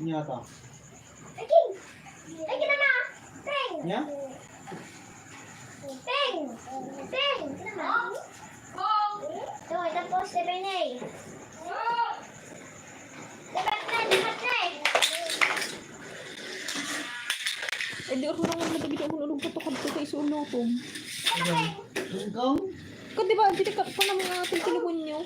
Nyata. Lagi. Lagi na na. Peng. Nya? Peng. Peng. Kenapa? Tuh, tapos sabi na eh. Dapat na. Eh, di ako naman nabigit ako nulog patukad ko sa isulotong. Tungkong? Kung di ba, hindi ka pa naman ating tilungan nyo.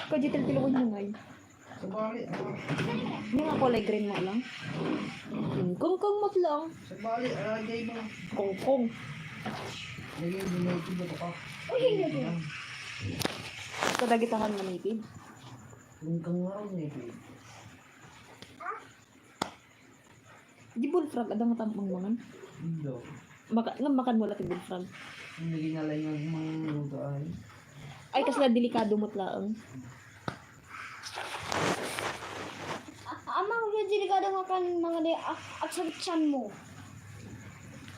Kaya dito tilungan nyo ngayon. Sabali. Hindi nga kulay green mo lang. Kung mo lang. Sabali. Agay mo. Kong. Lagay mo na ito ba ka? Uy, hindi. Kadagitahan na native. Tungkong nga rin eh. Di bullfrog, adang tampang mangan. Hindi. Makan mo natin bullfrog. Hindi ginalay ng mga luto ay. Ay, kasi na delikado mo't laang. Amang yung delikado makan mga di aksabitsan mo.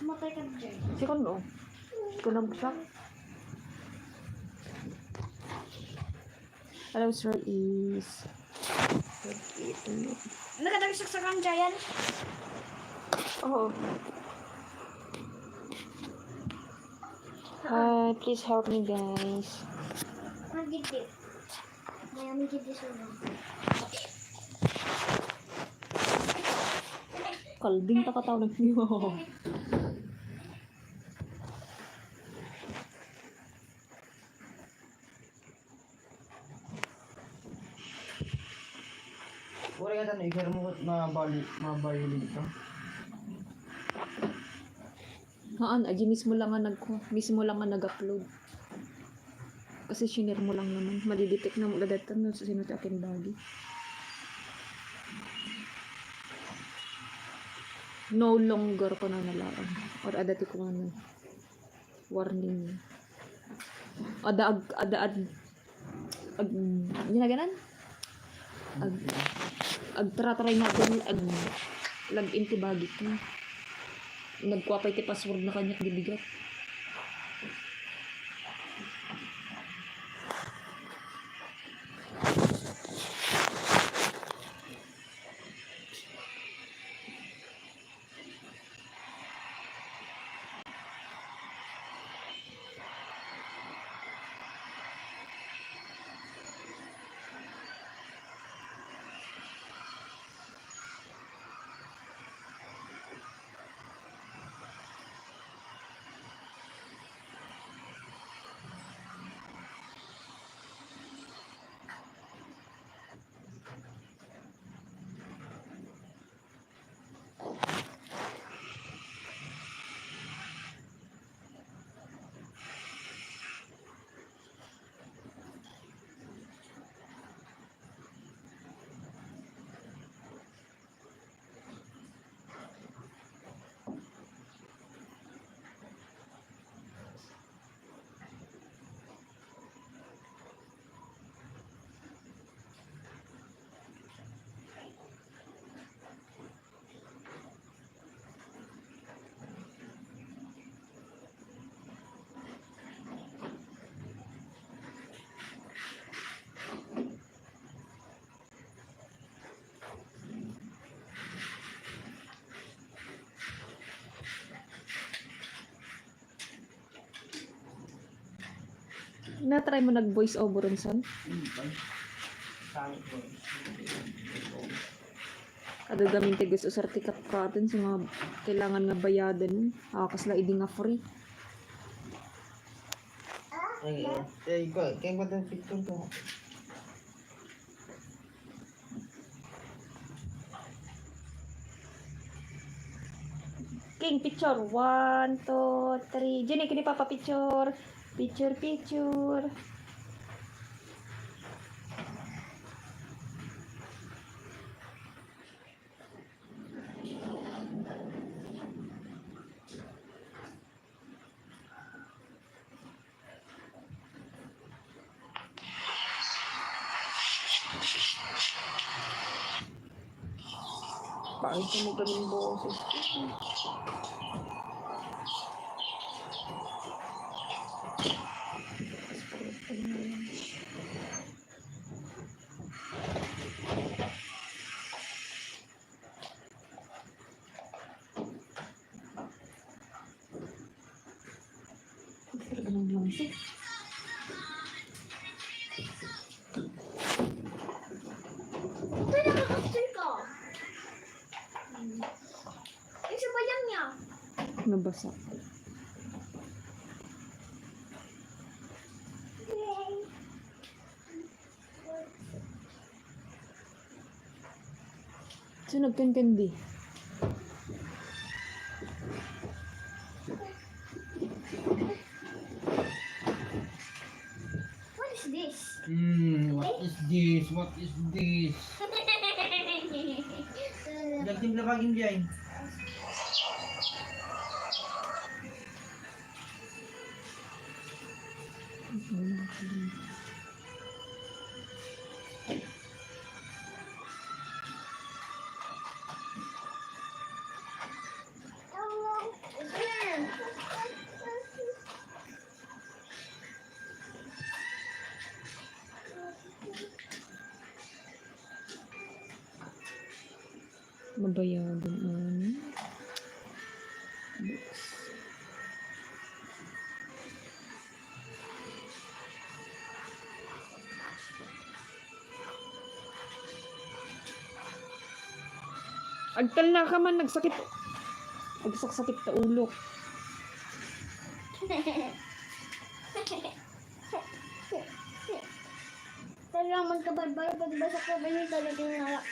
Matay ka dyan. Sikon no? Sikon ang siya. Hello, sir is... Nakatagsak sa kang dyan. Oh. Please help me, guys. Magigit. May amigit di sunog. Kalding takatawag niyo. Wala ka tanong, ikar mo mabali dito. Haan, aji mismo lang nga nag-upload. Kasi shinare mo lang naman. Madidetect na mo gadatan no sa sinot akin bagi. No longer ko na nalaan. Or adati ko nga warning. Ginaganan? Agtratry natin login ti bagit ko. Nagkuha ti password na kanya gibigat. Na-try mo nag-voice over ron son? Ado gamin ti gusto sertifikat ka atin sa mga kailangan nga bayadan. Kasla idi nga free. Ay, kaya ba ito picture ko? King picture 1, 2, 3. Jenny kini papa picture. Picture. Pangit mo gamin boses. bunso. Ito nakaka-stir ka. Yung sa bayang niya. Nabasa. So, nagkantindi. What is this? What is this? What is this? Nagtimpla ka yung diyan. Mabayagan ano. Books. Agtal na ka man, nagsakit. Nagsakit ta ulo. Talagang magkabarbaro pag ba sa club ay talagang nalak.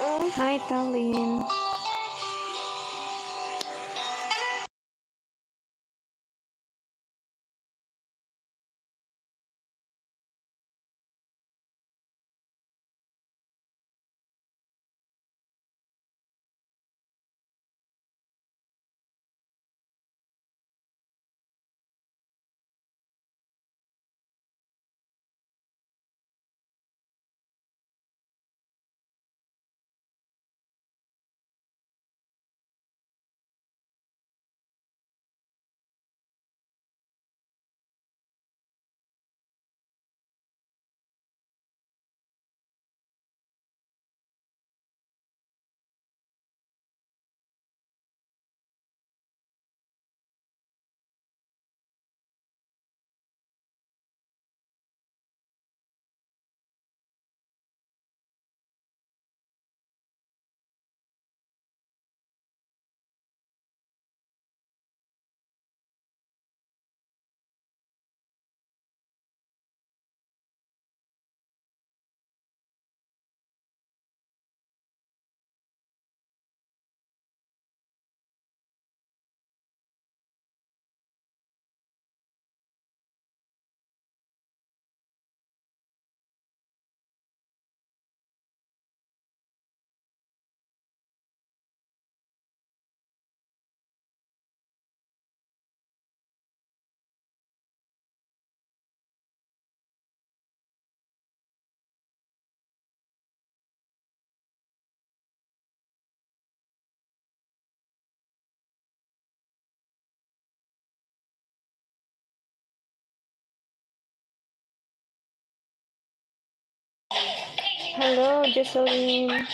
Hi, Talin. Hello, Jocelyn. Ay,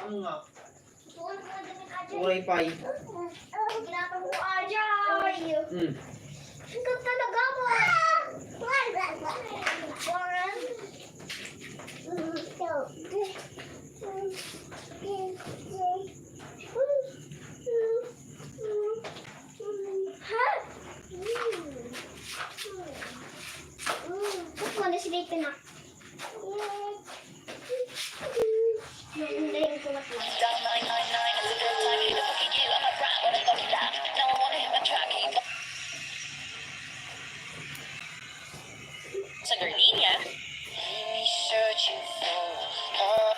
ang nga. Uray pay. Ginapa mo ajay. Hmm. Ikaw talaga mo. Ha? Kung ano si Dayton na? Hindi ko matla. Dial 999 is a good time to fucking you. I'm a brat when I got that. Now I wanna hit my track. Sangerlinia. Let me search you for.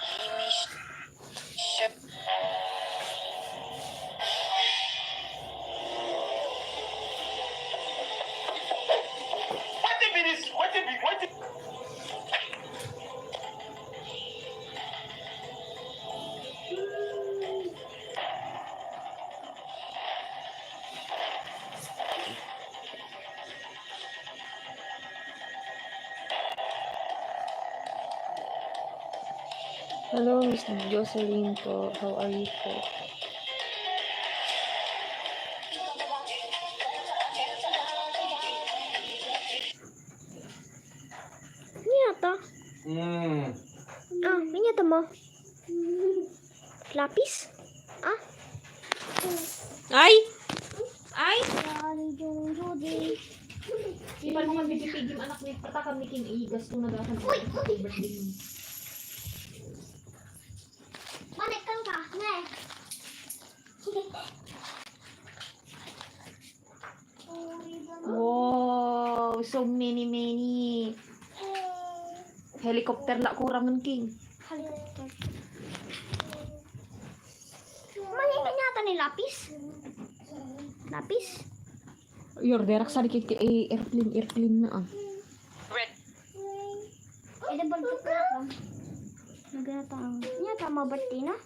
Let me search. What the Hello, Miss Jocelyn po. How are you po? Minata? Hmm. Ah, minata mo? Lapis? Ah? Ay! Ay! Di ba naman bibipigim anak ni patakam ni King Igas kung nagasan ko sa birthday mo. Balik ka ka, ne. Wow! So many. Helicopter la kurangan King. Helicopter. Mahingan yata ni Lapis. Lapis? Yorderak sa dikit kay airplane na ah. Eh, double ko lang. Nagatang. Yata maberti na.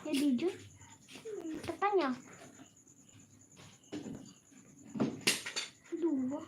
Eh, video. Tatanya. Dua.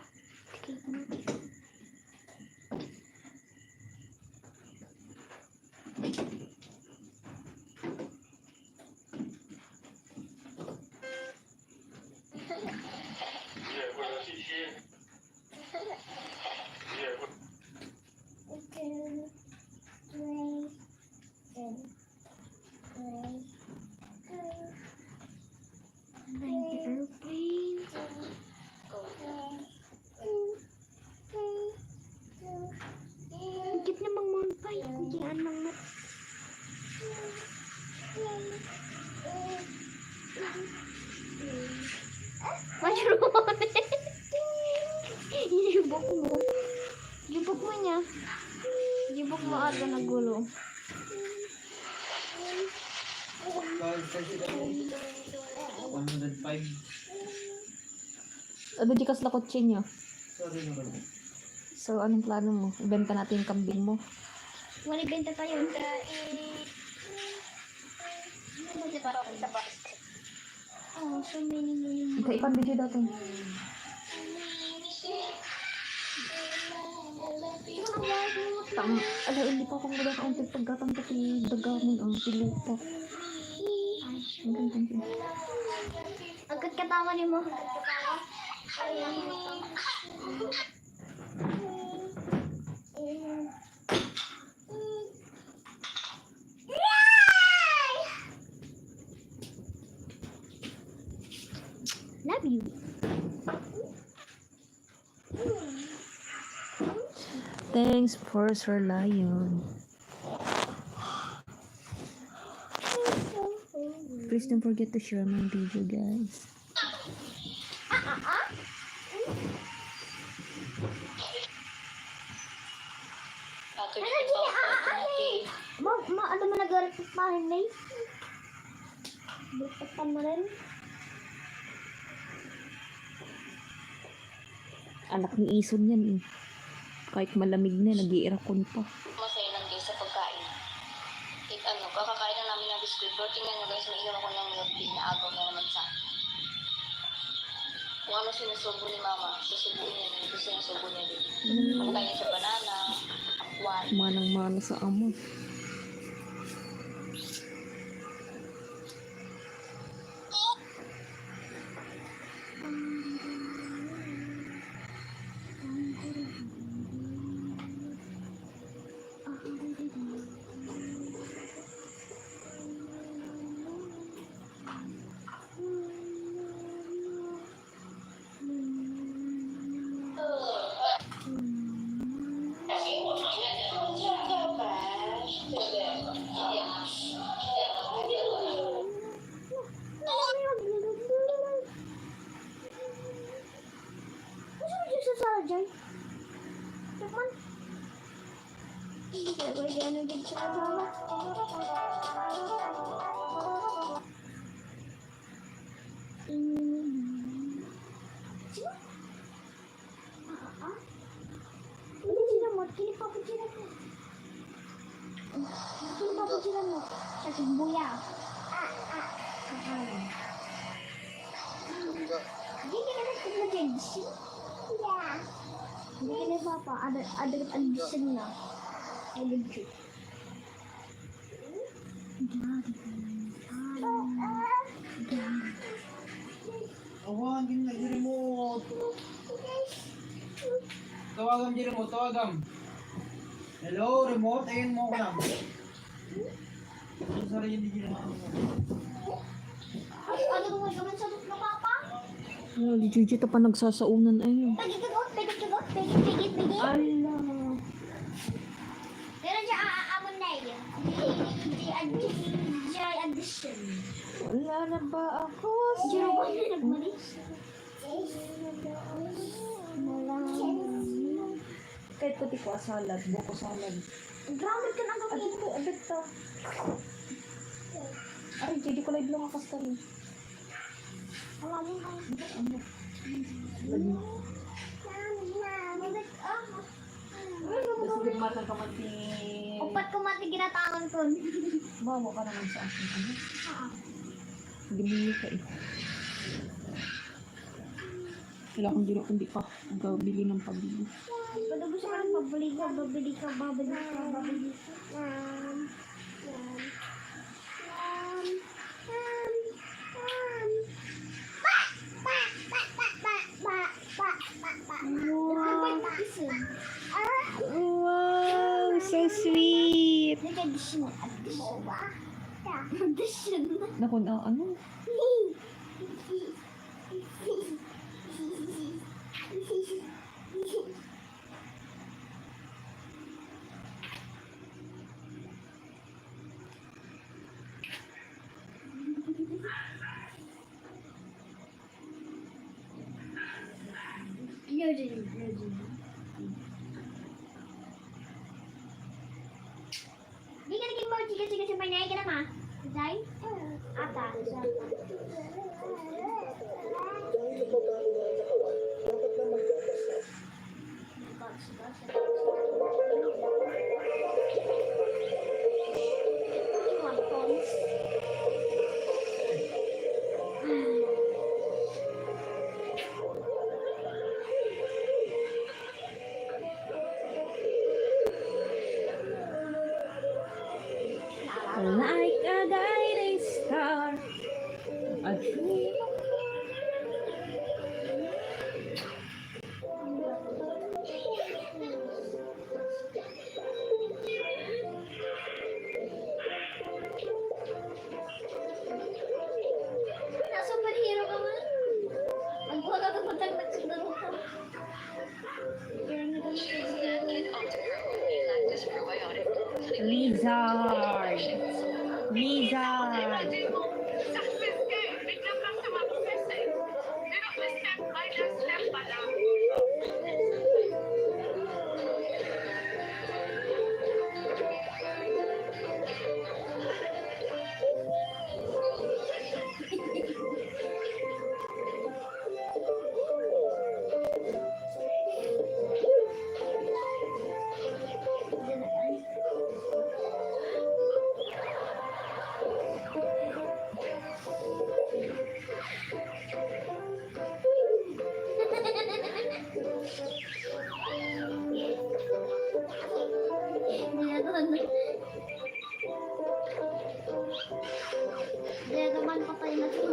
talaga nagulo. Kahit sa sila mo. 105. Ano di kas la kotse niya? Sorry na ba? So, anong plano mo? Ibenta natin yung kambing mo. Wala benta tayo. Hindi para ako sa basket. Oh, so many. Ipan video daw to. Ala, hindi pa akong wala kaunting pagkatang pati dagamon ang pilupa. Ang ganda. Agad katawa ni mo. Love you. Thanks for Sir Lion. Please don't forget to share my video, guys. Package ito automotive. Ano mo nag-aral sa pahin na Bukatan mo rin. Anak ni Ison yan eh. Kahit malamig na, nag-iirakon pa. Masaya lang guys sa pagkain. Kakakain na namin ng biskuit. Pero tingnan nyo guys, mainom ako ng milk tea na agaw na naman sa akin. Kung ano sinusubo ni mama, susubuin niya din. Gusto niya subo niya din. Pagkain niya sa banana, akwan. Manang-mana sa amo. Hindi ka papa, ada addition na. Addiction. Awan, gini na di remote. Tawagam di remote, tawagam. Hello, remote, ayun mo ko lang. Sorry, hindi di remote. Ano mo naman sa na papa? Oh, di Gigi pa nagsasaunan ayun. Pagit. Ala. Pero siya aamon na yun. Joy addition. Wala na ba ako? Zero ba na nagmalis? Kahit pati ko salad, buko salad. Grounded ka na gawin. Abit to. Ay, Gigi ko live lang ako sa rin. Alam mo ba? Tapos gumatan ka mati. Upat ko mati ginatangan ko. Bawa ka naman sa akin. Gimili ka eh. Kailangan din ako hindi pa gabili ng pabili. Pwede gusto ka lang babili ka. Wow, so sweet. Addition. Naku na, ano? kasi panay ka naman. Zay? Ata. Like a guiding star, a dream. Superhero ka man. Magbuha ka pag nagsundalo ka. Lizard. Lizard. Success ka eh. Biglang lang sa mag-success eh. Pero step by step pa lang. Dia naman patay na siya.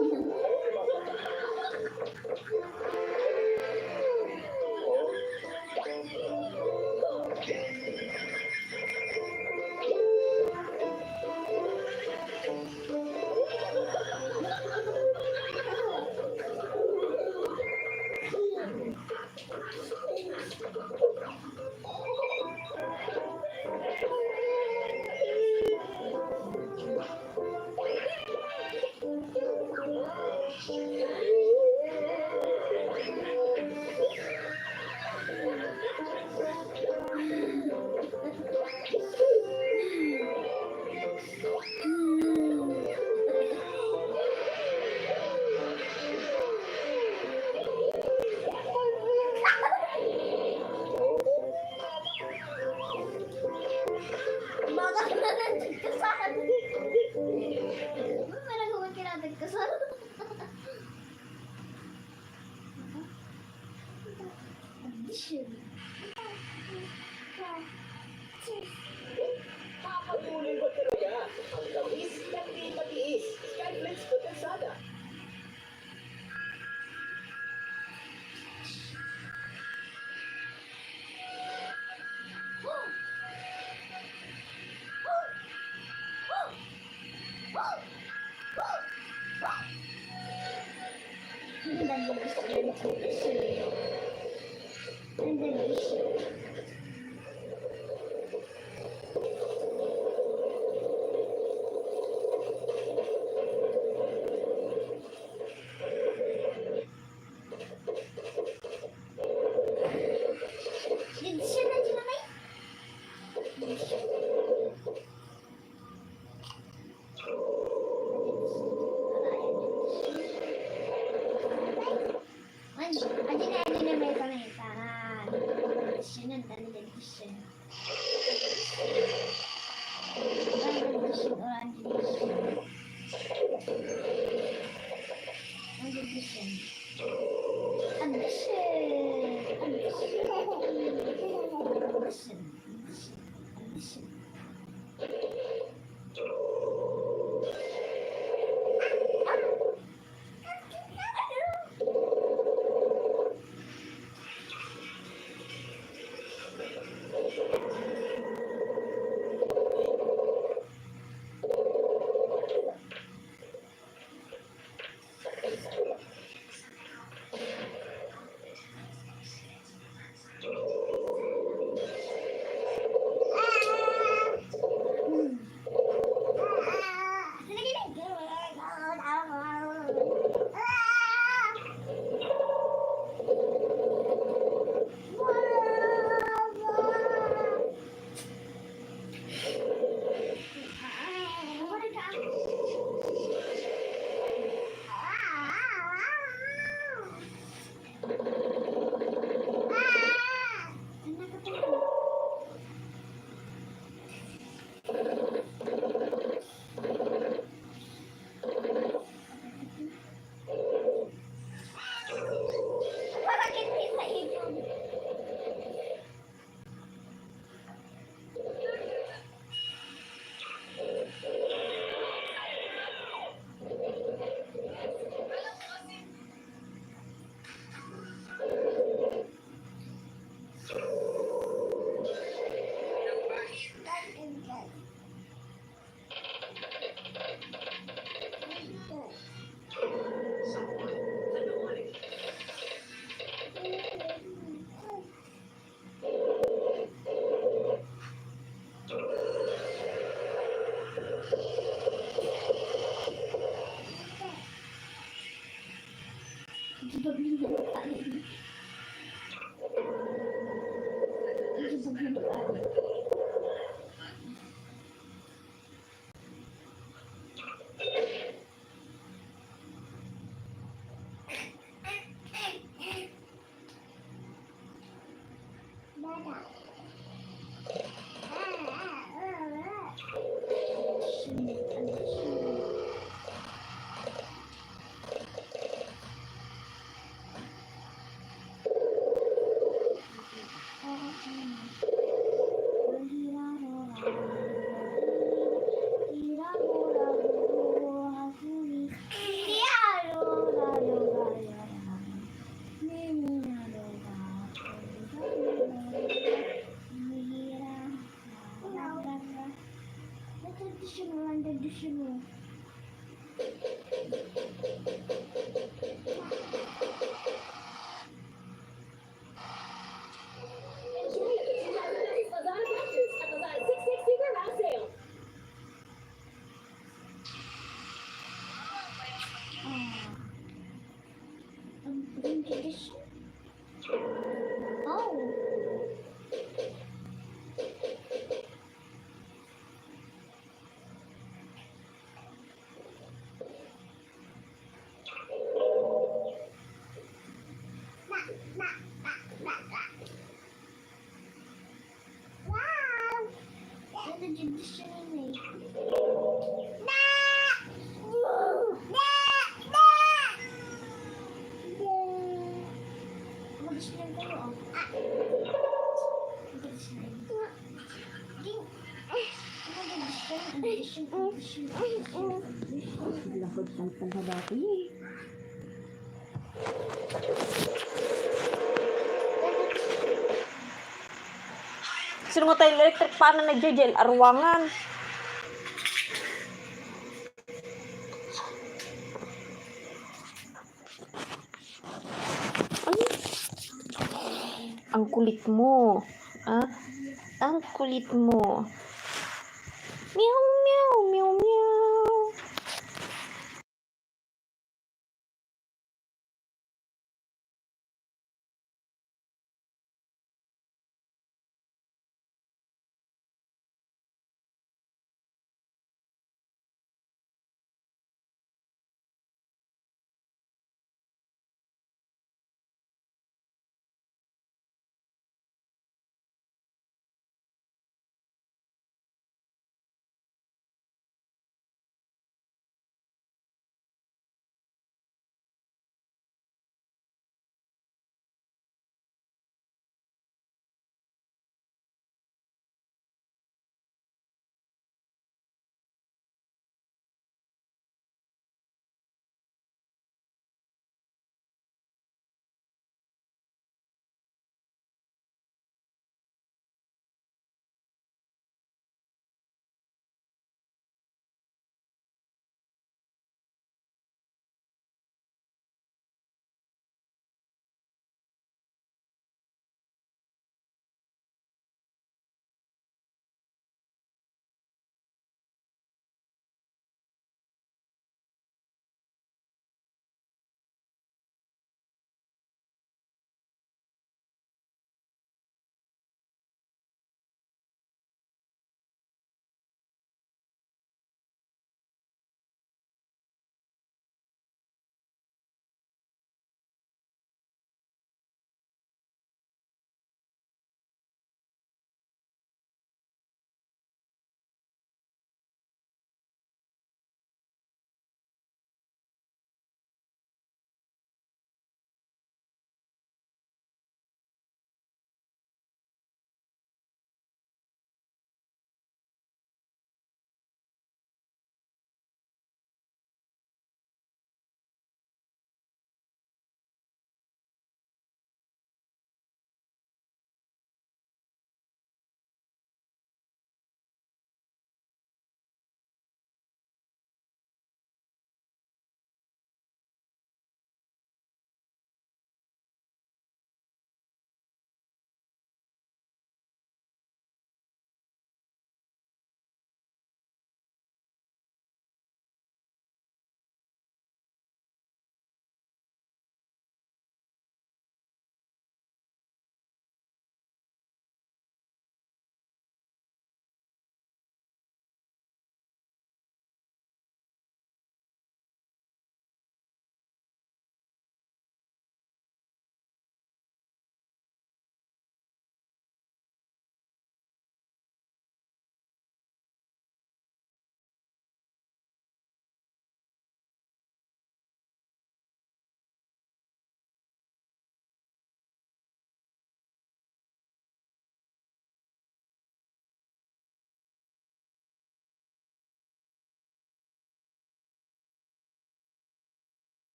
Baga ka na nagkasan. May nagawa ka na nagkasan. Addition. Papatuloy ba talaga ang tamis ng di matiis? Skyflex Potensada. Traditional. Enjoy the 2006 Lazada Flashes at Lazada 660 Garage Sale. Ang tradition. Oh. Wow! Ano tradition yun eh? Tradition kayo oh. Tradition. Lakad ng panhabati. Sino mo tayo electric pan na nag-gel? Arwangan. Ay. Ang kulit mo. Ah? Ang kulit mo. Meow, meow, meow, meow.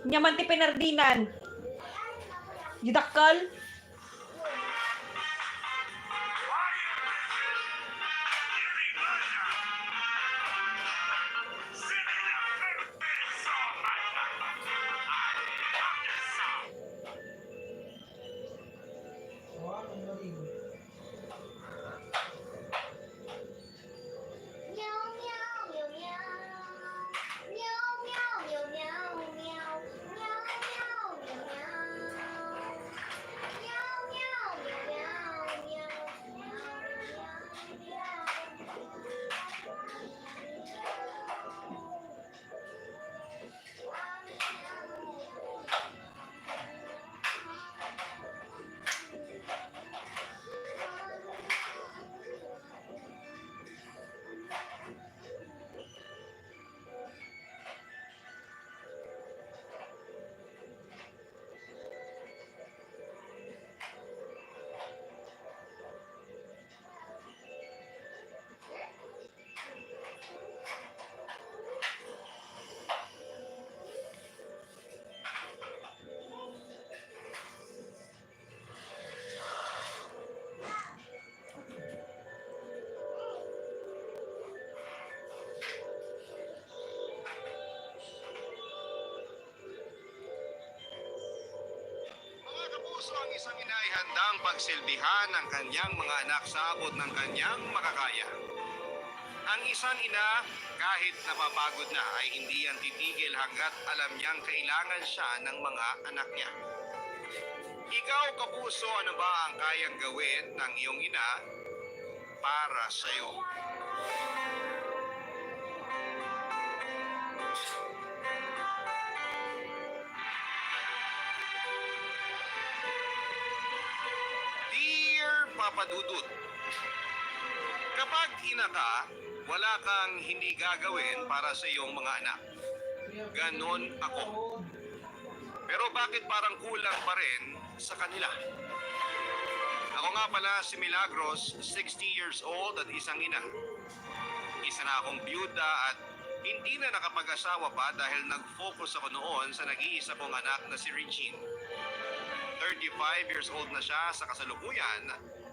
Nyaman ti pinardinan. Judakal. Wah, ang galing. Meow meow meow meow. Meow meow meow meow meow. Meow meow meow meow. Meow meow meow meow meow. Meow meow Mga kapuso, ang isang ina ay handang pagsilbihan ng kanyang mga anak sa abot ng kanyang makakaya. Ang isang ina, kahit napapagod na, ay hindi yan titigil hanggat alam niyang kailangan siya ng mga anak niya. Ikaw, kapuso, ano ba ang kayang gawin ng iyong ina para sa iyo? Dear Papa Dudut, kapag ina ka, wala kang hindi gagawin para sa iyong mga anak. Ganon ako. Pero bakit parang kulang pa rin sa kanila? Ako nga pala si Milagros, 60 years old at isang ina. Isa na akong byuda at hindi na nakapag-asawa pa dahil nag-focus ako noon sa nag-iisa kong anak na si Regine. 35 years old na siya sa kasalukuyan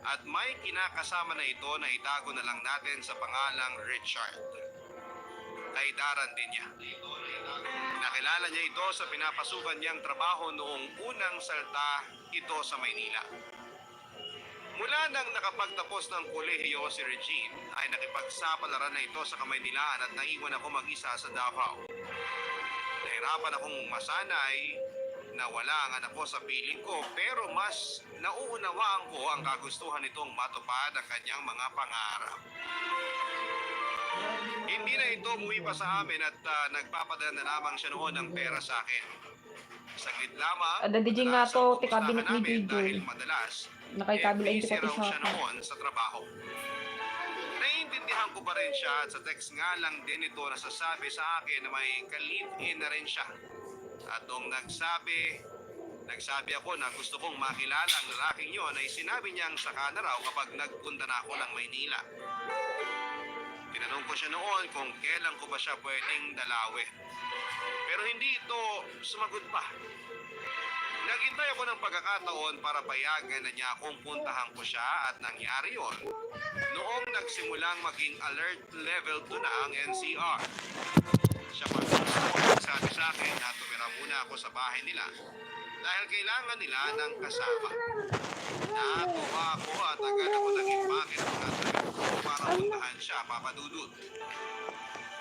at may kinakasama na ito na itago na lang natin sa pangalang Richard. Kaidaran din niya. Nakilala niya ito sa pinapasukan niyang trabaho noong unang salta ito sa Maynila. Mula nang nakapagtapos ng kolehiyo si Regine ay nakipagsapalaran na ito sa Kamaynilaan at naiwan ako mag-isa sa Davao. Nahirapan akong masanay na wala ang anak ko sa piling ko pero mas nauunawaan ko ang kagustuhan nitong matupad ang kanyang mga pangarap. Hindi na ito umuwi pa sa amin at nagpapadala na lamang siya noon ng pera sa akin. Saglit lamang, Ada di nga to, ti pupuntahan cabinet ni namin Joy. dahil madalas, Nakikabila yung busy tikati raw siya sa noon sa trabaho. Naiintindihan ko pa rin siya at sa text nga lang din ito nasasabi sa akin na may ka-live-in na rin siya. At nung nagsabi ako na gusto kong makilala ang lalaking yon ay sinabi niyang saka na raw kapag nagpunta na ako ng Maynila. Tinanong ko siya noon kung kailan ko ba siya pwedeng dalawin. Pero hindi ito sumagot pa. Naghintay ako ng pagkakataon para payagan na niya kung puntahan ko siya at nangyari yon noong nagsimulang maging alert level 2 na ang NCR. Siya pa sabi sa akin na tumira muna ako sa bahay nila dahil kailangan nila ng kasama. Natuwa ako at agad ako naging bakit ang natagal ko para puntahan siya, Papa Dudut.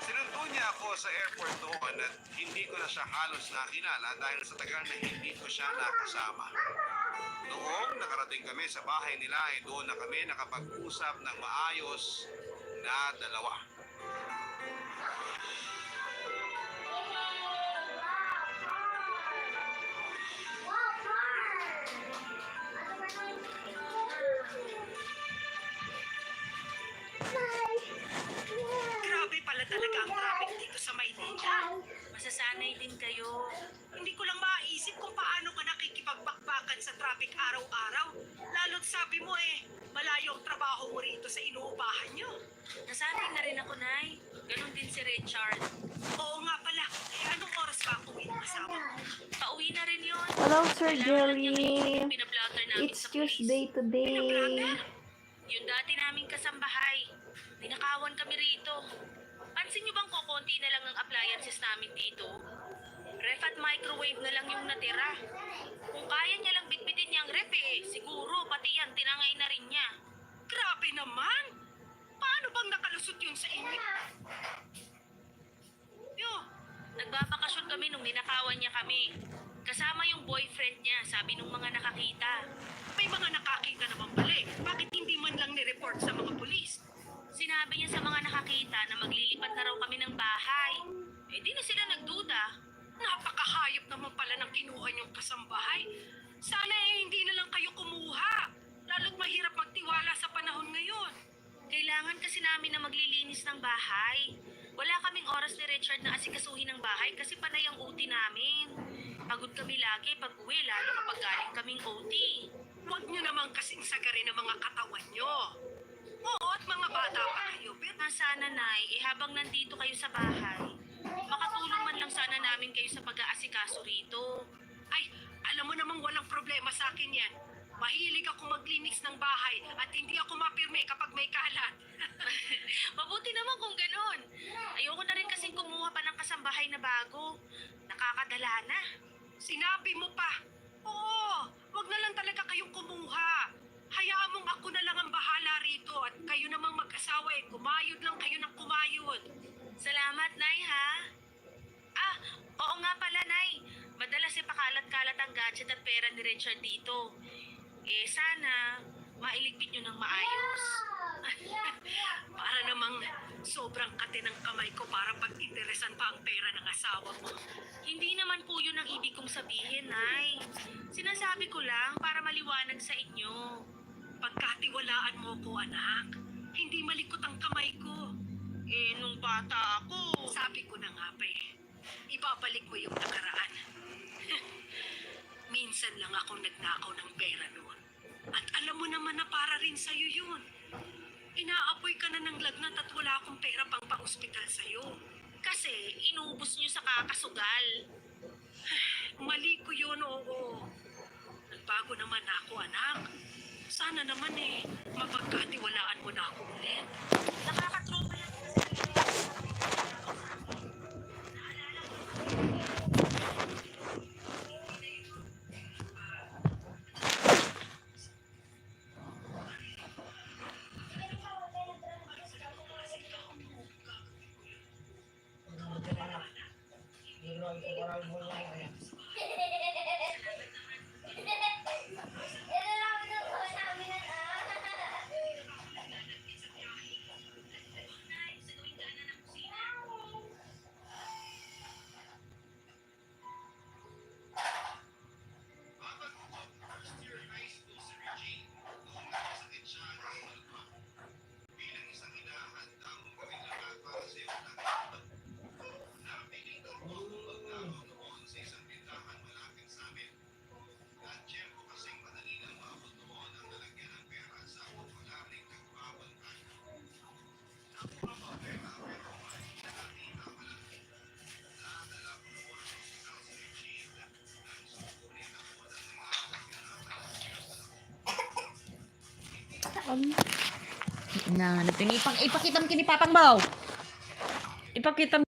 Sinundo niya ako sa airport noon at hindi ko na siya halos nakilala dahil sa tagal na hindi ko siya nakasama. Noong nakarating kami sa bahay nila ay doon na kami nakapag-usap ng maayos na dalawa. Grabe pala talaga ang traffic dito sa Maynila. Masasanay din kayo. Hindi ko lang maisip kung paano ka nakikipagbakbakan sa traffic araw-araw. Lalo't sabi mo malayo ang trabaho mo rito sa inuupahan nyo. Nasanay rin ako, Nay. Ganon din si Richard. Oo nga pala. Eh, anong oras ba ako uwi ng asawa mo? Pauwi na rin yun. Hello, Sir Kailangan lang niyang Jerry. yung pinablatter namin It's sa police. Tuesday today. Pinablatter? Yung dati naming kasambahay. Ninakawan kami rito. Pansin niyo bang kukunti na lang ang appliances namin dito? Ref at microwave na lang yung natira. Kung kaya niya lang bitbitin niyang ref siguro pati yan tinangay na rin niya. Grabe naman! Paano bang nakalusot yun sa inyo? Yo, nagbabakasyon kami nung ninakawan niya kami. Kasama yung boyfriend niya, sabi nung mga nakakita. May mga nakakita naman pala eh. Bakit hindi man lang nireport sa mga pulis? Sinabi niya sa mga nakakita na maglilipat na raw kami ng bahay. Eh di na sila nagduda. Napakahayop naman pala ng kinuha niyong kasambahay. Sana hindi na lang kayo kumuha. Lalo't mahirap magtiwala sa panahon ngayon. Kailangan kasi namin na maglilinis ng bahay. Wala kaming oras ni Richard na asikasuhin ng bahay kasi panay ang OT namin. Pagod kami lagi pag uwi, lalo kapag galing kaming OT. Huwag niyo naman kasing sagarin ang mga katawan niyo. Oo, at mga bata pa kayo. Pero sana, Nay, habang nandito kayo sa bahay, makatulong man lang sana namin kayo sa pag-aasikaso rito. Ay, alam mo namang walang problema sa akin yan. Mahilig ako maglinis ng bahay at hindi ako mapirme kapag may kalat. Mabuti naman kung ganun. Ayoko na rin kasing kumuha pa ng kasambahay na bago. Nakakadala na. Sinabi mo pa. Oo, wag na lang talaga kayong kumuha. Hayaan mong ako na lang ang bahala rito at kayo namang mag-asawa kumayod lang kayo ng kumayod. Salamat, Nay, ha? Ah, oo nga pala, Nay. Madalas pakalat-kalat ang gadget at pera ni Richard dito. Eh, sana mailigpit nyo ng maayos. Para namang sobrang kate ng kamay ko para pag-interesan pa ang pera ng asawa mo. Hindi naman po yun ang ibig kong sabihin, Nay. Sinasabi ko lang para maliwanag sa inyo. Pagkatiwalaan mo ko, anak, hindi malikot ang kamay ko. Eh, nung bata ako, sabi ko na nga pa ibabalik mo yung nakaraan. Minsan lang ako nagnakaw ng pera noon. At alam mo naman na para rin sa'yo yun. Inaapoy ka na ng lagnat at wala akong pera pang pa-ospital sa'yo. Kasi inubos niyo sa kakasugal. Mali ko yun, oo. Nagbago naman ako, anak. Sana naman mapagkatiwalaan mo na ako ulit. Nakakatropa lang kasi. Na, ipakita mo kini Papang Bao. Ipakita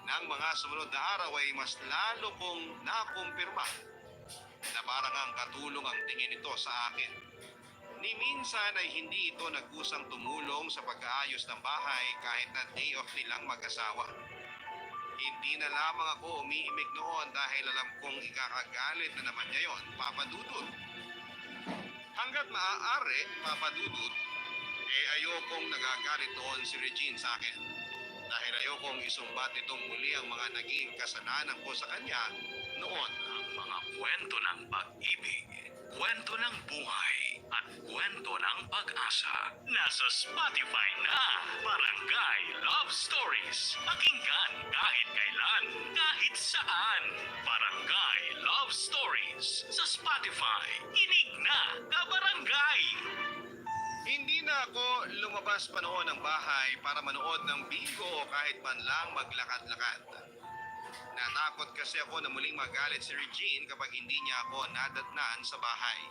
Nang mga sumunod na araw ay mas lalo kong nakumpirma na parang ang katulong ang tingin nito sa akin. Ni minsan ay hindi ito nagkusang tumulong sa pag-aayos ng bahay kahit na day off nilang mag-asawa. Hindi na lamang ako umiimik noon dahil alam kong ikakagalit na naman niya yon, Papa Dudut. Hanggat maaari, Papa Dudut, ayokong nagagalit noon si Regine sa akin. Dahil ayokong isumbat nitong muli ang mga naging kasalanan ko sa kanya noon. Ang mga kwento ng pag-ibig, kwento ng buhay, at kwento ng pag-asa. Nasa Spotify na, Barangay Love Stories. Pakinggan kahit kailan, kahit saan. Barangay Love Stories sa Spotify. Inig na ka-barangay! Hindi na ako lumabas pa noon ng bahay para manood ng bingo o kahit man lang maglakad-lakad. Natakot kasi ako na muling magalit si Regine kapag hindi niya ako nadatnan sa bahay.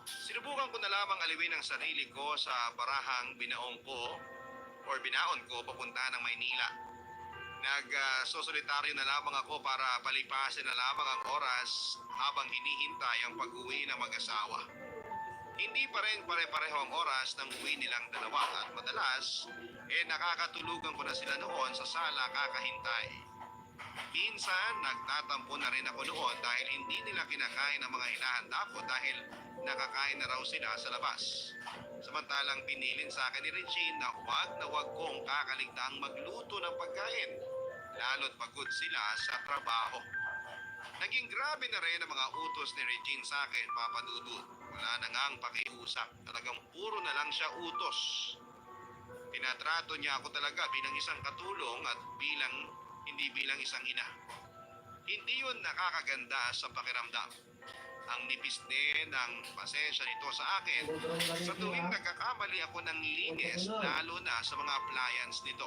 Sinubukan ko na lamang aliwin ang sarili ko sa barahang binaon ko papunta ng Maynila. Nag-sosolitaryo na lamang ako para palipasin na lamang ang oras habang hinihintay ang pag-uwi ng mag-asawa. Hindi pa rin pare-pareho ang oras ng uwi nilang dalawa at madalas, nakakatulugan ko na sila noon sa sala kakahintay. Minsan, nagtatampo na rin ako noon dahil hindi nila kinakain ang mga hinahanda ko dahil nakakain na raw sila sa labas. Samantalang pinilin sa akin ni Regine na huwag kong kakaligtaang magluto ng pagkain, lalo't pagod sila sa trabaho. Naging grabe na rin ang mga utos ni Regine sa akin, Papa Dudut. Wala na ngang pakiusap, talagang puro na lang siya utos. Tinatrato niya ako talaga bilang isang katulong at hindi bilang isang ina. Hindi yun nakakaganda sa pakiramdam. Ang nipis din ng pasensya nito sa akin sa tuwing nagkakamali ako ng linis, lalo na sa mga appliance nito.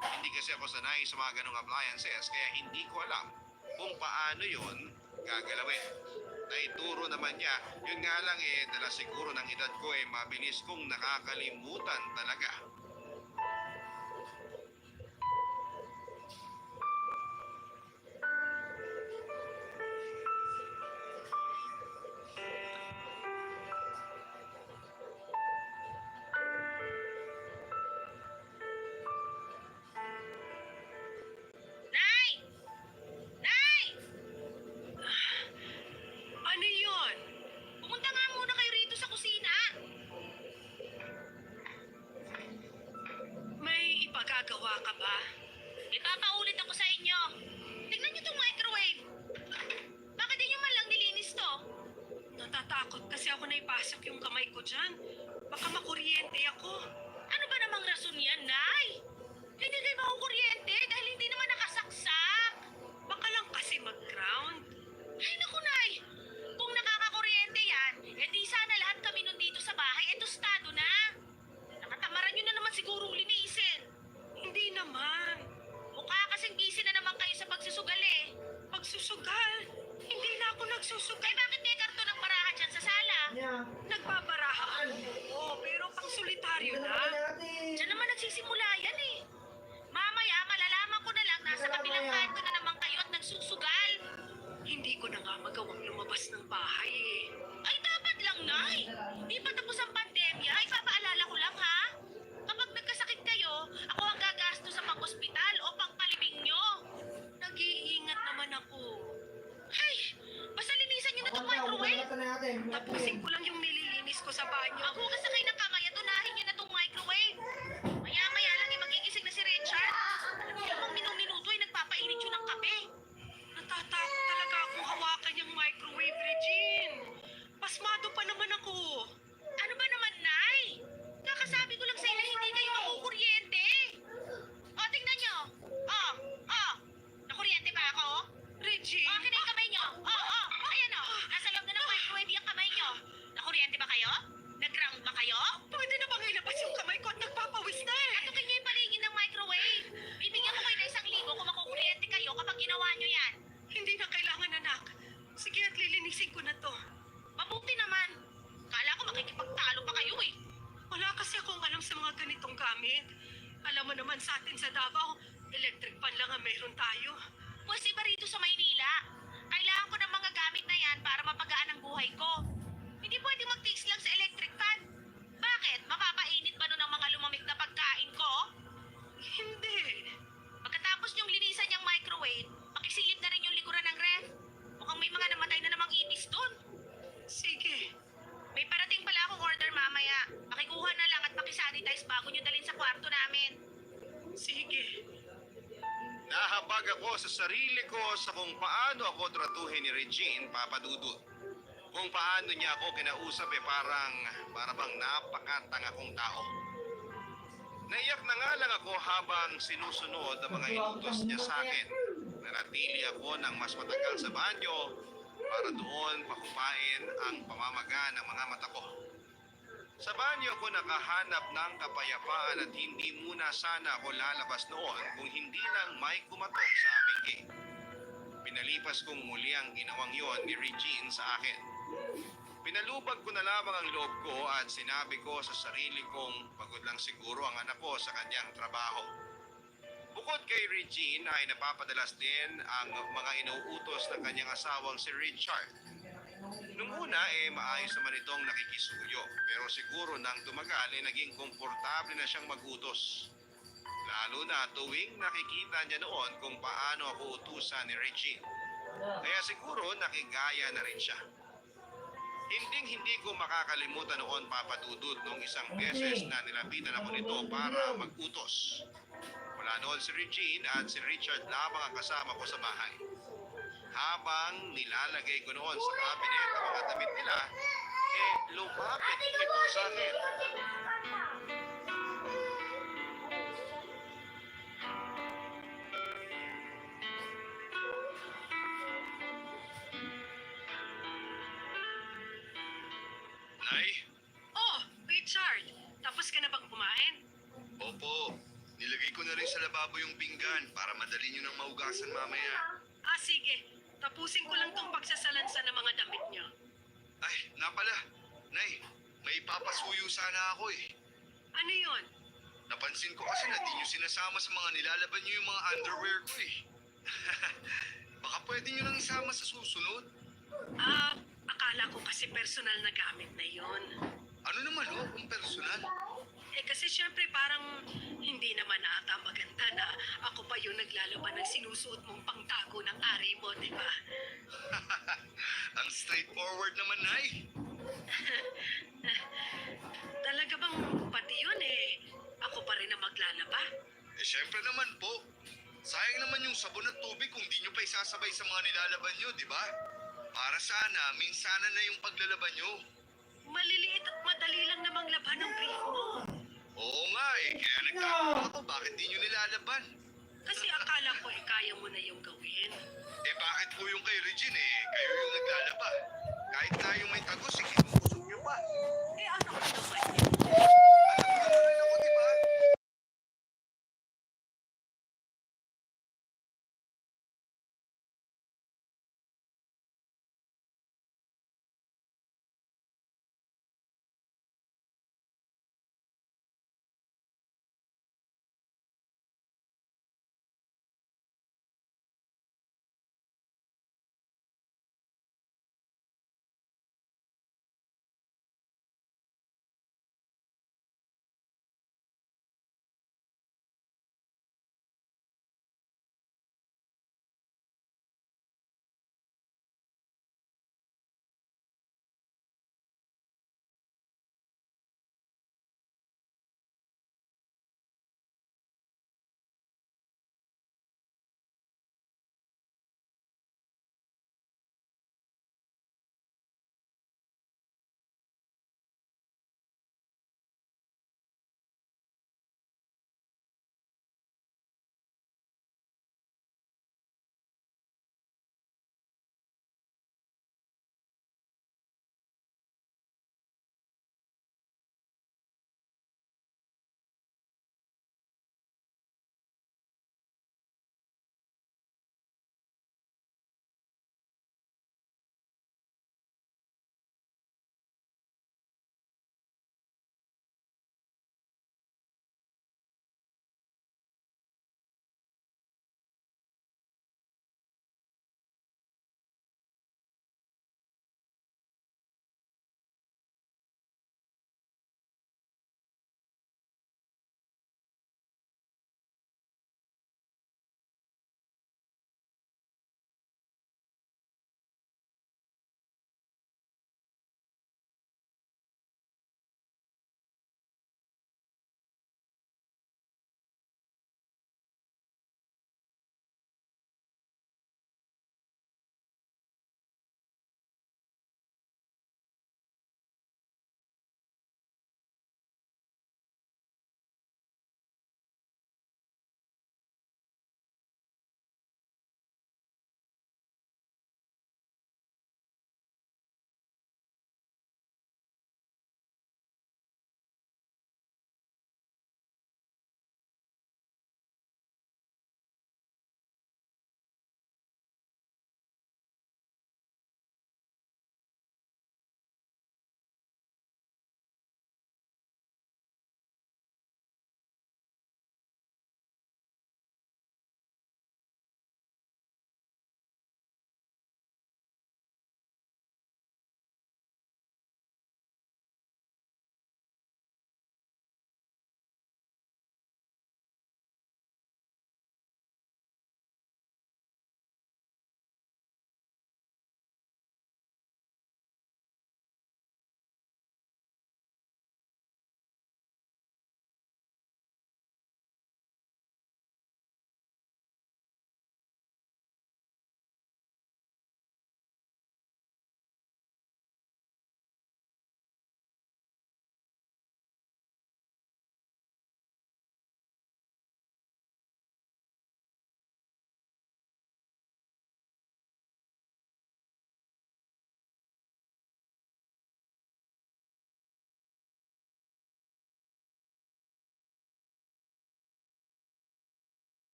Hindi kasi ako sanay sa mga ganong appliances kaya hindi ko alam kung paano yun gagalawin. Naituro naman niya, yun nga lang dala siguro ng edad ko mabilis kong nakakalimutan talaga. Nay! Nay! Ano yun? Pumunta nga muna kayo rito sa kusina. May ipagagawa ka ba? Ipapaulit ako sa inyo. Tignan niyo tong microwave. Bakit di niyo man lang nilinis to? Natatakot kasi ako na ipasok yung kamay ko dyan. Baka makuryente ako. Ano ba namang rason yan, Nay? Hindi kayo makukuryente dahil hindi naman nakasaksak. Baka lang kasi mag-ground. Ay naku, Nay! Kung nakakakuryente yan, di sana lahat kami nun dito sa bahay tostado na. Nakatamaran nyo na naman sigurong linisin. Hindi naman. Mukha kasing busy na naman kayo sa pagsusugal Pagsusugal? Hindi na ako nagsusugal. Bakit may karton ng baraha dyan sa sala? Nagbabaraha ako, pero pang solitaryo na. Diyan naman nagsisimula yan Mamaya, malalaman ko na lang nasa kabilang kanto na naman kayo at nagsusugal. Hindi ko na nga magawang lumabas ng bahay Ay, dapat lang, Nay. Di pa tapos ang pandemya. Ipapaalala ko lang, ha? Kapag nagkasakit kayo, ako ang gagastos sa pang-ospital o pang-palibing nyo. Nag-iingat naman ako. Ay, basta linisan nyo na itong microwave. Tapusin ko lang yung nililinis ko sa banyo. Ako kasakay ng kamay at unahin nyo na itong microwave. Maya-maya lang magigising na si Richard. Alam niyo namang minuto nagpapainit yun ng kape. Natatakot talaga akong hawakan yung microwave, Regine. Pasmado pa naman ako. Ano ba naman, Nay? Kakasabi ko lang sa inyo hindi kayo makukuryente. O, tingnan nyo. Nakuryente ba ako? Regine? O, akin na yung kamay nyo. Ayan nasa loob na ng microwave yung kamay nyo. Nakuryente ba kayo? Nag-ground ba? meron tayo. Pwes iba rito sa Maynila. Kailangan ko ng mga gamit na yan para mapagaan ang buhay ko. Hindi pwede magtiis lang sa electric fan. Bakit? Mapapainit ba nun ang mga lumamig na pagkain ko? Hindi. Pagkatapos niyong linisan yung microwave, pakisilip na rin yung likuran ng ref. Mukhang may mga namatay na namang ipis dun. Sige. May parating pala akong order mamaya. Pakikuha na lang at pakisanitize bago niyo dalhin sa kwarto namin. Sige. Nahabag ako sa sarili ko sa kung paano ako tratuhin ni Regine, Papa Dudut. Kung paano niya ako kinausap para bang napakatanga kong tao. Naiyak na nga lang ako habang sinusunod ang mga inutos niya sa akin. Nanatili ako ng mas matagal sa banyo para doon pakupain ang pamamaga ng mga mata ko. Sa banyo ko nakahanap ng kapayapaan at hindi muna sana ako lalabas noon kung hindi lang may kumatok sa aming gate. Pinalipas kong muli ang ginawang yon ni Regine sa akin. Pinalubag ko na lamang ang loob ko at sinabi ko sa sarili kong pagod lang siguro ang anak ko sa kanyang trabaho. Bukod kay Regine ay napapadalas din ang mga inuutos ng kanyang asawang si Richard. Nung una maayos naman itong nakikisuyo pero siguro nang tumagal naging komportable na siyang magutos. Lalo na tuwing nakikita niya noon kung paano ako utusan ni Regine. Kaya siguro nakigaya na rin siya. Hindi ko makakalimutan noon, Papa Dudut, nung isang beses na nilapitan ako nito para mag-utos. Wala noon si Regine at si Richard lamang ang kasama ko sa bahay. Habang nilalagay ko noon sa cabinet ang mga damit nila, lumapit ito sa akin. Nay? Oh, Richard. Tapos ka na bang kumain? Opo. Nilagay ko na rin sa lababo yung pinggan para madali nyo nang maugasan mamaya. Sige. Tapusin ko lang tong pagsasalansa ng mga damit niyo. Ay, napala. Nay, may papasuyo sana ako eh. Ano yon? Napansin ko kasi na di nyo sinasama sa mga nilalaban nyo yung mga underwear ko eh. Baka pwede nyo nang isama sa susunod. Akala ko kasi personal na gamit na yon. Ano naman kung personal? Kasi syempre parang hindi naman ata maganda na ako pa yung naglalaban ng sinusuot mong pangtago ng ari mo, di ba? Ang straightforward naman, Nay. Talaga bang pati yun ako pa rin ang maglalaba? Syempre naman po. Sayang naman yung sabon at tubig kung di nyo pa isasabay sa mga nilalaban nyo, di ba? Para sana, minsanan na yung paglalaban nyo. Maliliit at madali lang namang laban ng brief mo. Oo nga kaya nagtataka ako bakit di nyo nilalaban. Kasi akala ko kaya mo na yung gawin. Bakit po yung kay Regine kayo yung naglalaba? Kahit tayo may tagos, sige, usog nyo pa. Ano ka naman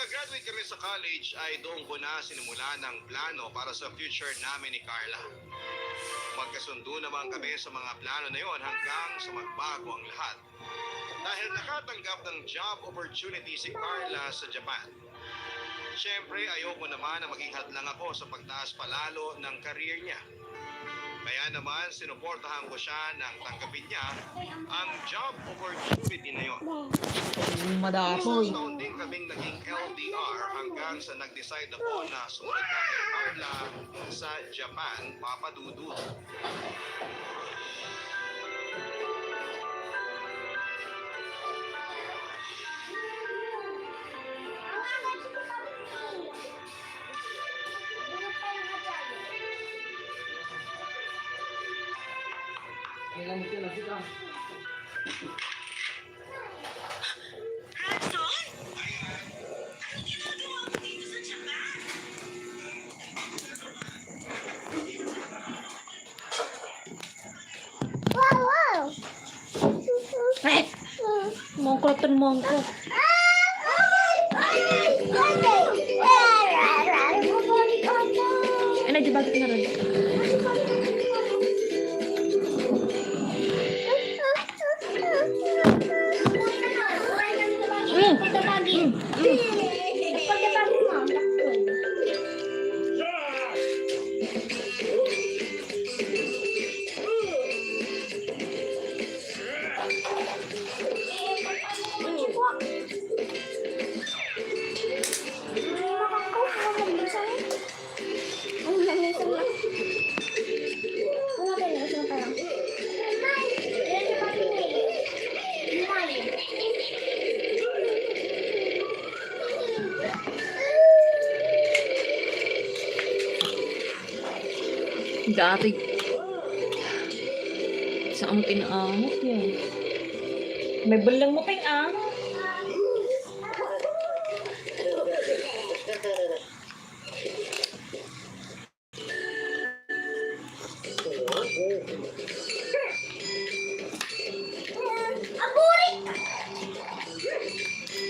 makagraduate kami sa college ay doon ko na sinimula ng plano para sa future namin ni Carla. Magkasundo naman kami sa mga plano na yon hanggang sa magbago ang lahat. Dahil nakatanggap ng job opportunity si Carla sa Japan. Siyempre, ayoko naman na maging hadlang ako sa pagtaas palalo ng career niya. Kaya naman, sinuportahan ko siya nang tanggapin niya ang job opportunity na yon. Madapoy. Isang taon din kaming naging LDR hanggang sa nag-decide ako na sumunod na kay Carla sa Japan, Papa Dudut. Kailangan ito na sila. Ranson? Anong ginagawa mo dito sa Japan? Mongkrotan mongkro. Ano, di bakit na rin? Dati. Saan mo pinaangot yan? May balang mo pang angot.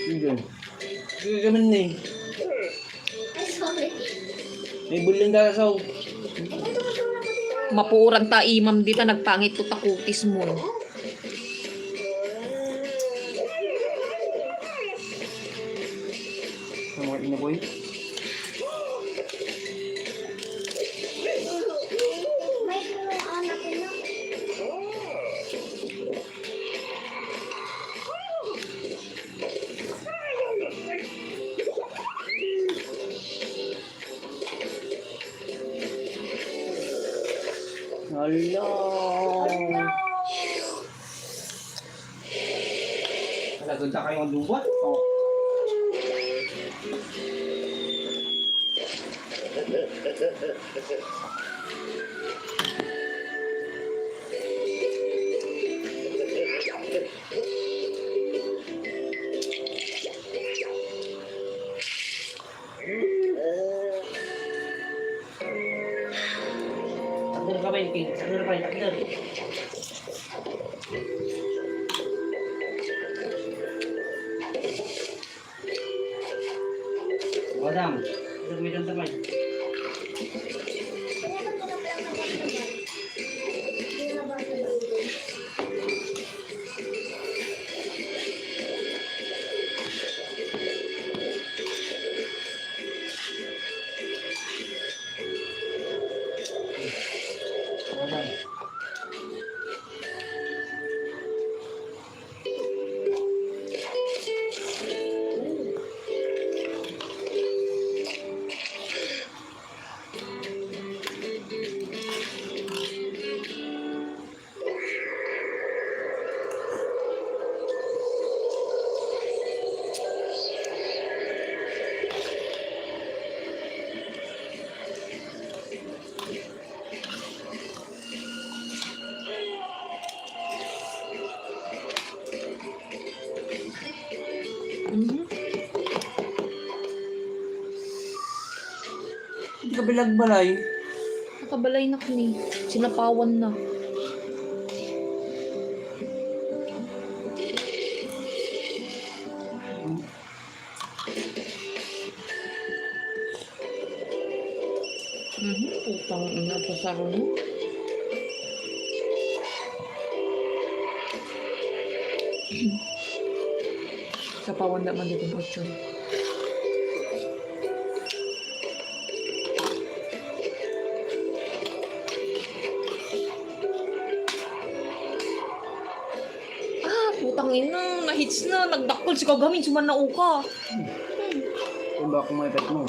Yun. Gagaman na eh. May bulang darasaw. Mapurang ta imam dita nagpangit to takutis mo. Ang mga inaboy. Hala. Talagang ta kayong lubat. Oh. Takder ka ba yung king? Takder ka ba yung takder? Madam, takder mo yung tamay. Madam. Hindi ka bilagbalay. Nakabalay na kami. Sinapawan na. Putang ina pa sa mo. Sa pawanda man dito ng 8. Putang ina, na-hits na, nagdakol si Kagamin, sumanao ka. Kung ba kung may pet mo?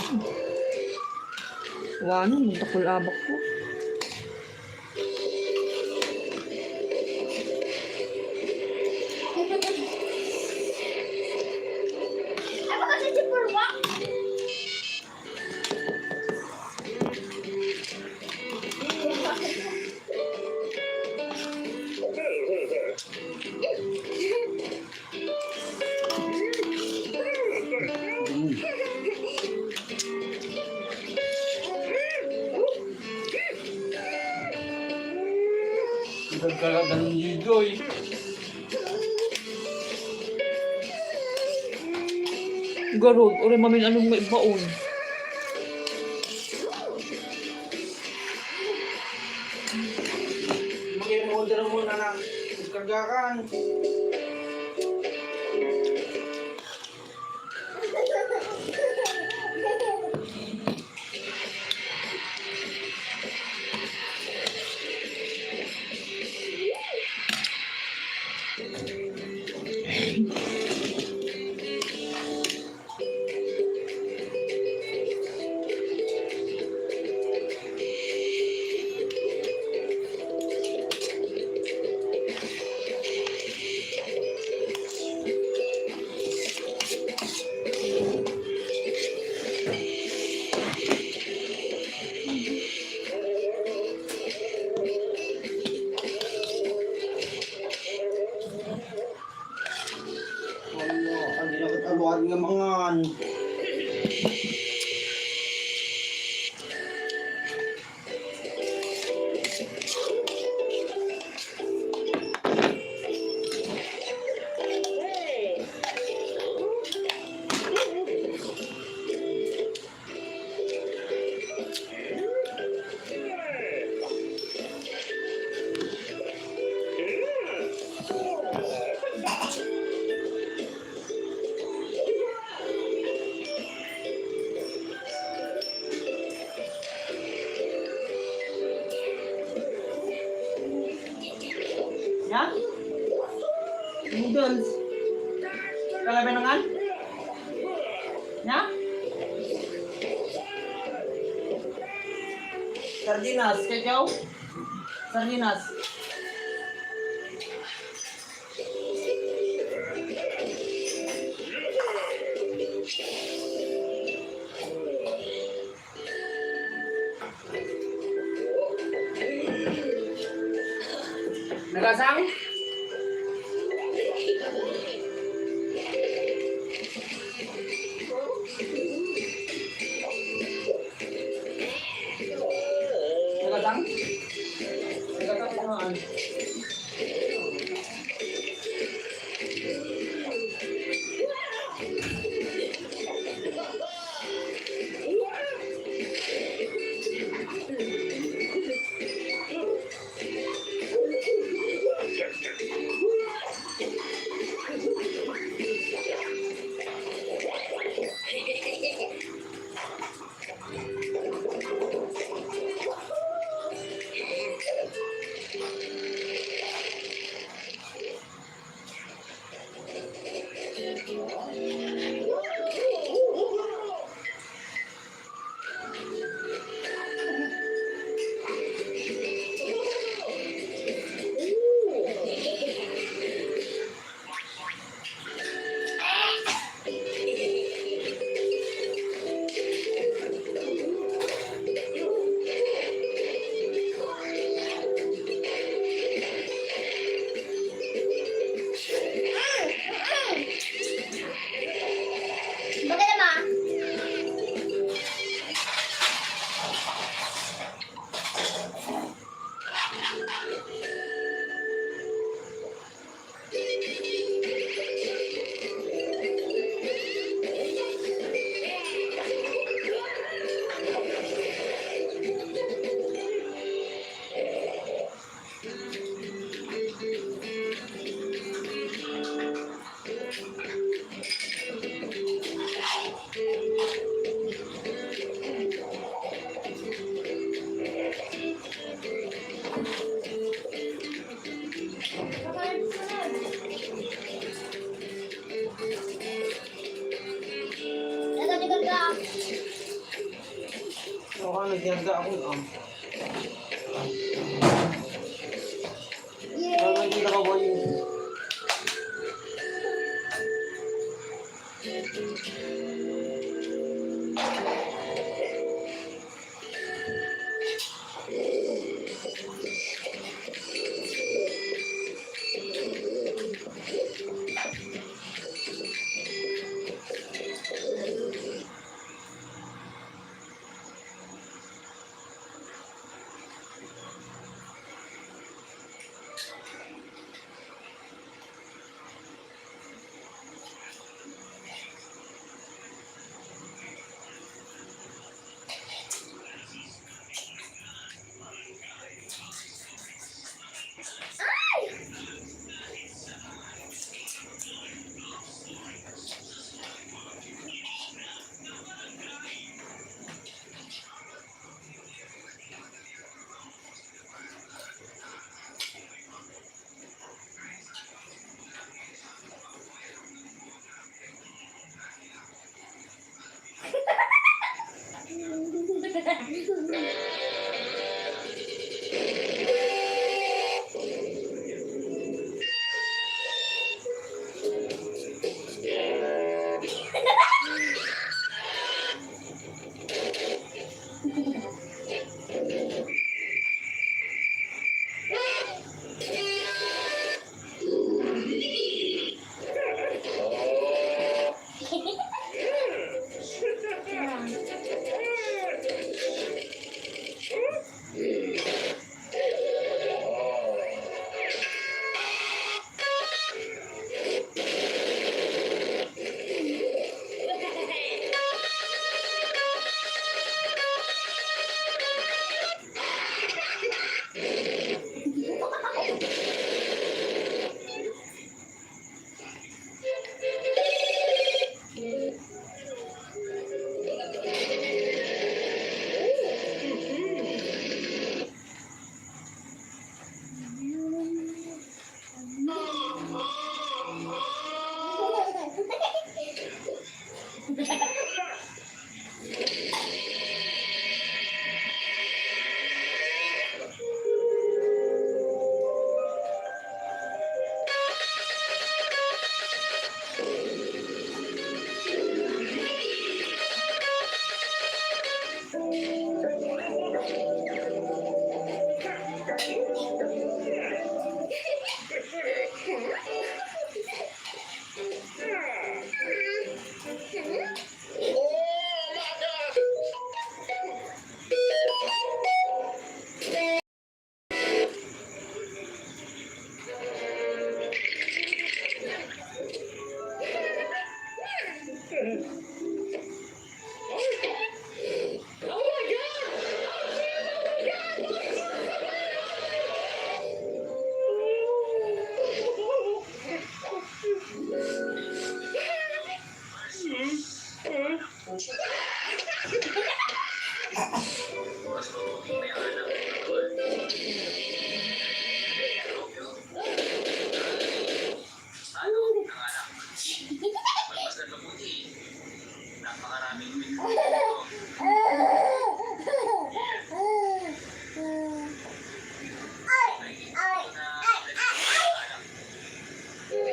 Wano, nagdakol abak ko. Apa kasi si Purwa? Nagkagaling ligoy. Garod, ore mamin anong may baon. Mag-order muna ng kagakan. Hindi na kataluan nga mga ya? Noodles. Kalabenangan? Ya? Sardinas, kecau? Sardinas. Nagasang? Nagasang? Nagasang naman. Bakit naman? nagdiyaga ako. Yay! Hindi na kaboy.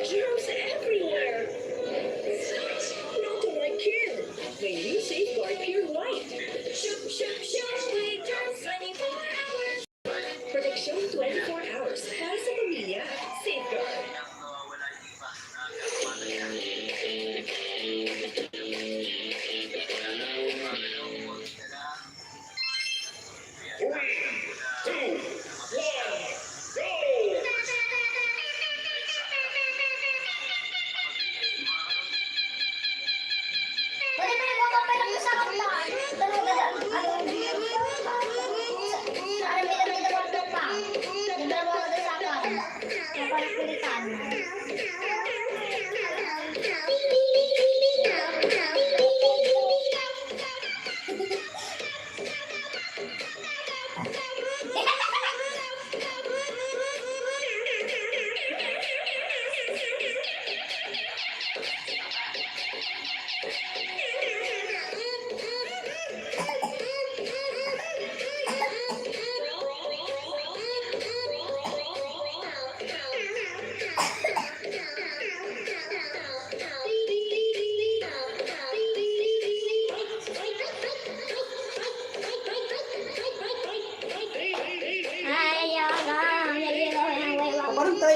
Germs everywhere. Not all I care. When you safeguard pure white. Shoop, shoop, shoop, we germs 24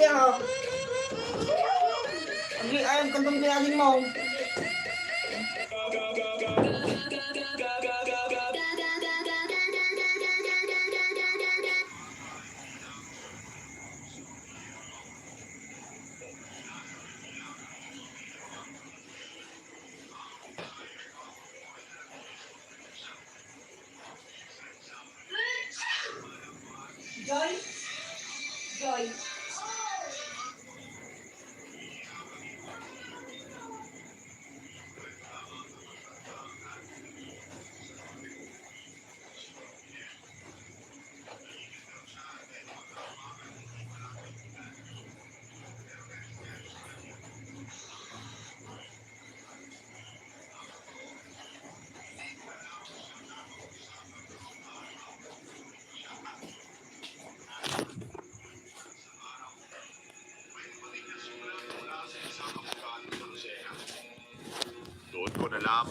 ya. Ayam kantong pinagin mo. Joy? Joy? Doon ko nalaman